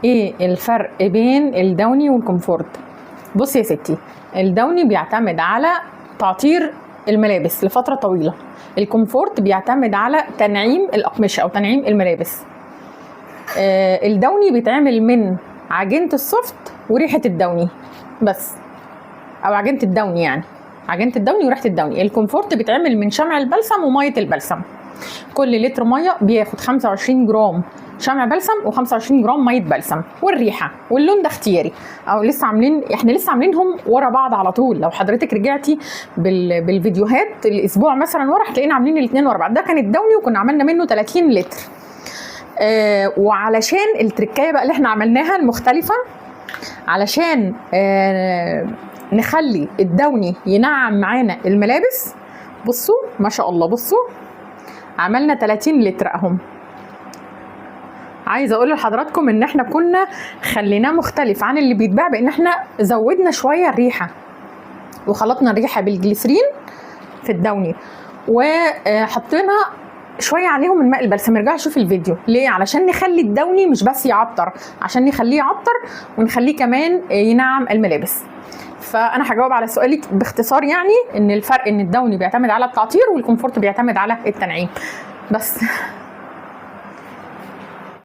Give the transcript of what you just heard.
ايه الفرق بين الدوني والكومفورت؟ بصي يا ستي، الدوني بيعتمد على تعطير الملابس لفترة طويلة، الكومفورت بيعتمد على تنعيم الأقمشة أو تنعيم الملابس. الدوني بيتعمل من عجينة السوفت وريحة الدوني بس، أو عجينة الدوني، يعني عجينة الدوني وريحة الدوني. الكومفورت بيتعمل من شمع البلسم ومية البلسم. كل لتر مية بياخد 25 جرام شمع بلسم و25 جرام ميه بلسم. والريحه واللون ده اختياري، او احنا لسه عاملينهم ورا بعض على طول. لو حضرتك رجعتي بالفيديوهات الاسبوع مثلا ورا هتلاقينا عاملين الاثنين ورا بعض. ده كان الدوني وكنا عملنا منه 30 لتر. وعلشان التركايه بقى اللي احنا عملناها المختلفه، علشان نخلي الدوني ينعم معانا الملابس. بصوا ما شاء الله، بصوا عملنا 30 لتر اهم. عايزه اقول لحضراتكم ان احنا كنا خليناه مختلف عن اللي بيتباع، بان احنا زودنا شويه الريحه وخلطنا الريحه بالجليسرين في الدوني، وحطينا شويه عليهم من ماء البلسم. ارجعوا شوفوا الفيديو ليه، علشان نخلي الدوني مش بس يعطر، عشان نخليه يعطر ونخليه كمان ينعم الملابس. فانا هجاوب على سؤالك باختصار، يعني ان الفرق ان الدوني بيعتمد على التعطير والكومفورت بيعتمد على التنعيم بس.